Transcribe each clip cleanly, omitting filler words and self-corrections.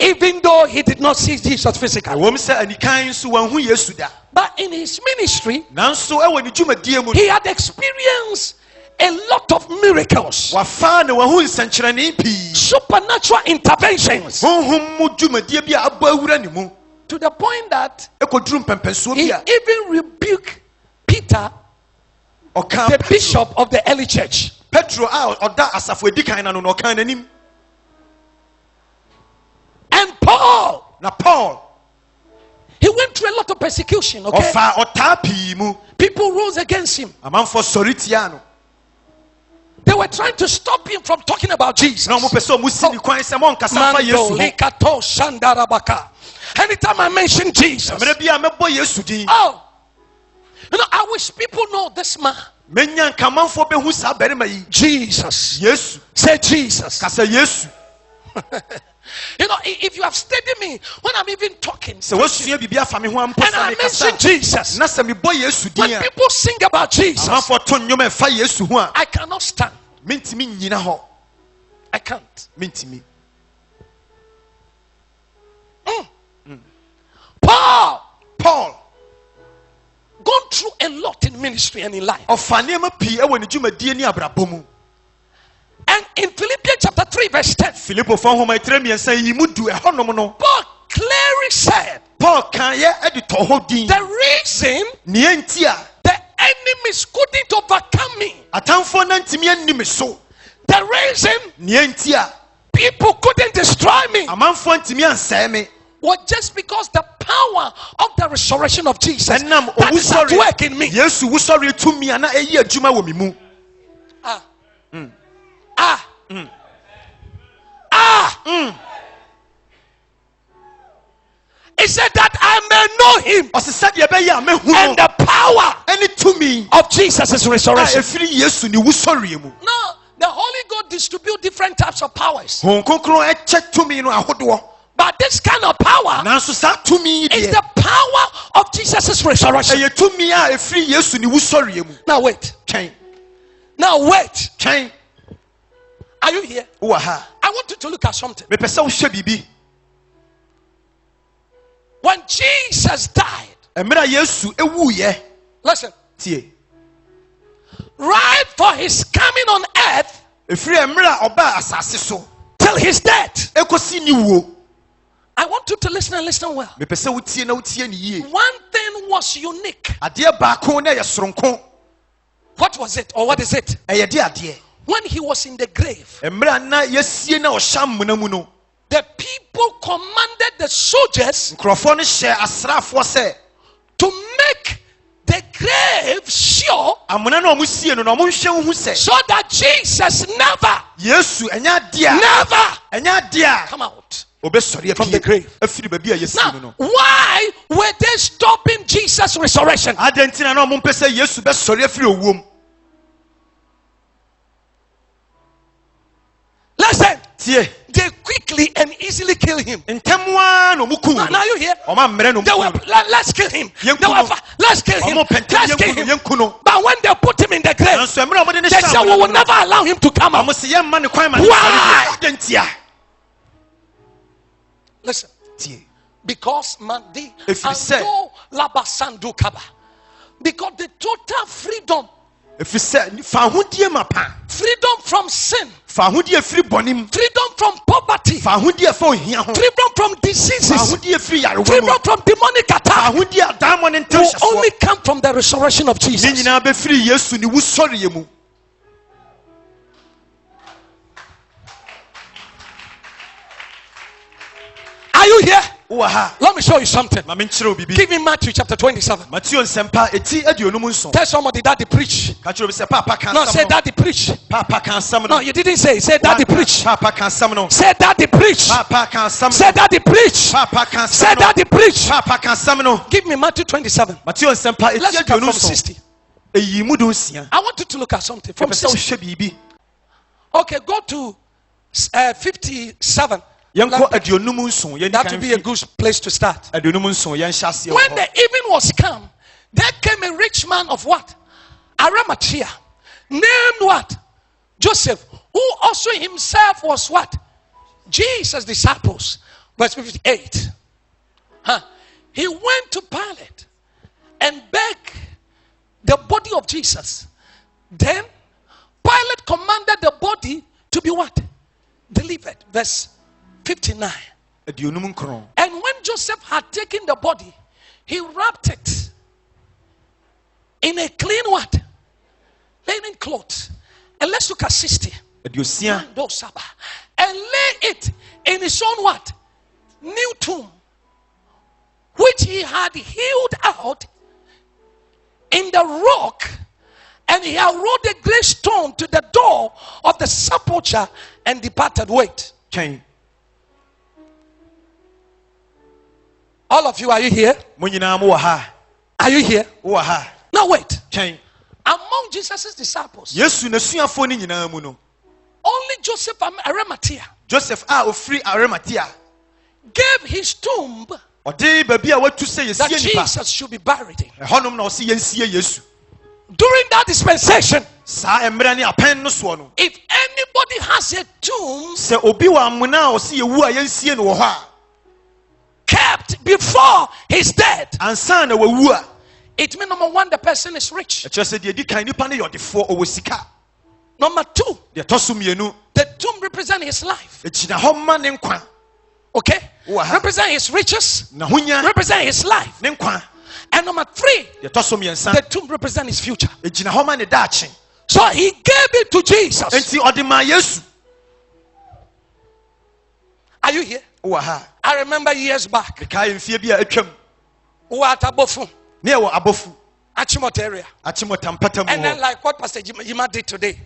Even though he did not see Jesus physically. But in his ministry, he had experienced a lot of miracles, supernatural interventions, to the point that he even rebuked Peter, the bishop of the early church. And Paul, he went through a lot of persecution. Okay? People rose against him. They were trying to stop him from talking about Jesus. Anytime I mention Jesus, I wish people know this man. Jesus. Yes. Say Jesus. If you have studied me when I'm even talking, and I mention Jesus, when people sing about Jesus, I cannot stand. I can't. Paul gone through a lot in ministry and in life. And in Philippians chapter 3 verse 10, Paul clearly said the reason the enemies couldn't overcome me, the reason people couldn't destroy me, was just because the power of the resurrection of Jesus that is at work in me. He said that I may know him and the power of Jesus' resurrection. Now, the Holy Ghost distributes different types of powers. But this kind of power is the power of Jesus' resurrection. Now wait. Are you here? I want you to look at something. When Jesus died, listen, right for his coming on earth till his death, I want you to listen and listen well. One thing was unique. What was it, or what is it? When he was in the grave, the people commanded the soldiers to make the grave sure, so that Jesus never come out from the grave. Now, why were they stopping Jesus' resurrection? Listen, they quickly and easily kill him. Now you hear? Let's kill him. Let's kill him. But when they put him in the grave, they said, we will never allow him to come out. Why? Listen, because because the total freedom from sin, freedom from poverty, freedom from diseases, freedom from demonic attack will only come from the resurrection of Jesus. Are you here? Let me show you something. Give me Matthew chapter 27. Tell somebody Daddy preach. No, say Daddy preach. No, you didn't say. Say Daddy preach. Say Daddy preach. Say Daddy preach. Say Daddy preach. Give me Matthew 27. Let's start from 60. I want you to look at something from 60. Okay, go to 57. That would be a good place to start. When the evening was come, there came a rich man of what? Arimathea, named what? Joseph, who also himself was what? Jesus' disciples. Verse 58. He went to Pilate and begged the body of Jesus. Then Pilate commanded the body to be what? Delivered. Verse 59. And when Joseph had taken the body, he wrapped it in a clean what? Linen cloth. And let's look at 60. And lay it in his own what? New tomb, which he had hewed out in the rock, and he had rolled a great stone to the door of the sepulchre and departed. Wait. Okay. All of you, are you here? Are you here? Now wait. Okay. Among Jesus' disciples, only Joseph Arimathea gave his tomb that Jesus should be buried in. During that dispensation, if anybody has a tomb kept before his death, it means number one, the person is rich. Number two, the tomb represents his life. Okay? Represent his riches, represent his life. And number three, the tomb represents his future. So he gave it to Jesus. Are you here? I remember years back. We were at Abofu. Achimot area. And then like what Pastor Jima did today.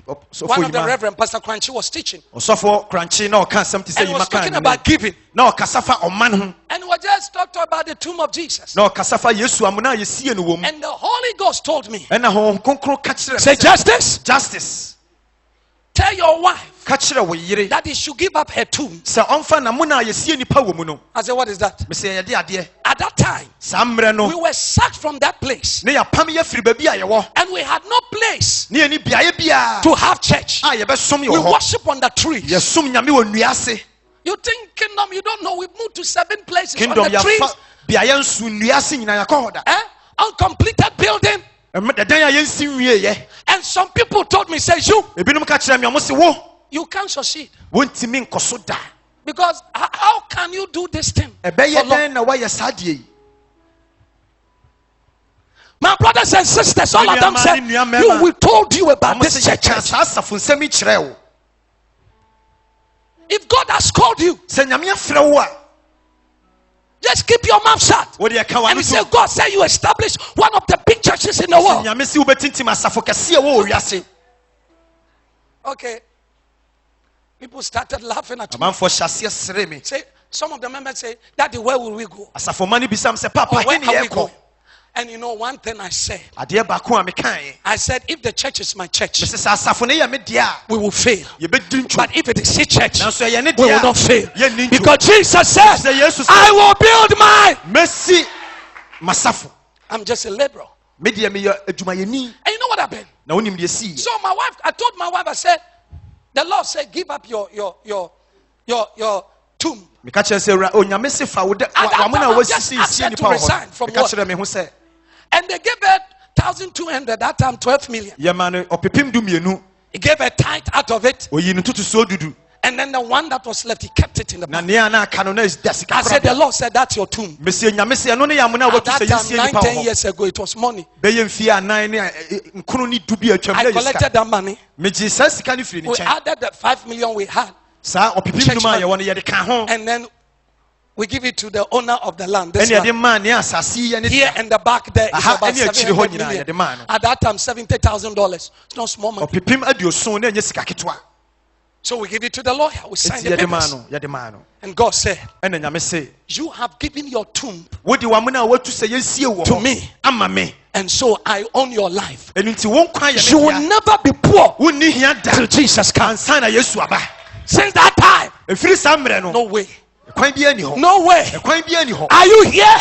One of the Reverend Pastor Crunchy was teaching. And he was talking about giving. And we just talked about the tomb of Jesus. And the Holy Ghost told me, say, Justice, tell your wife that he should give up her tomb. I said, what is that? At that time, we were sacked from that place. And we had no place to have church. We worship on the trees. You think kingdom, you don't know. We moved to 7 places on the trees. Uncompleted building. And some people told me, say, you can't succeed. Because how can you do this thing? My brothers and sisters, all of them said, we told you about this church. If God has called you, just keep your mouth shut. And he said, God said you establish one of the big churches in the world. Okay. People started laughing at me. Say, some of the members say, Daddy, where will we go? Or where are we going? And you know one thing I said? I said, if the church is my church, we will fail. But if it is his church, we will not fail. Because Jesus said, I will build mine. I'm just a laborer. And you know what happened? So my wife, I told my wife, I said, the Lord said, give up your tomb. At that time, I just asked her to resign from work. And they gave her 1,200, that time 12 million. He gave her tithe out of it. And then the one that was left, he kept it in the bank. I said, the Lord said, that's your tomb. At that time, 9-10 years ago, it was money. I collected that money. We added the 5 million we had. And then we give it to the owner of the land. This here in the back there is about 700 million. At that time, $70,000. It's not small money. So we give it to the lawyer. We sign the papers. And God said, you have given your tomb to me. And so I own your life. You will never be poor till Jesus comes. Since that time, no way. No way. Are you here?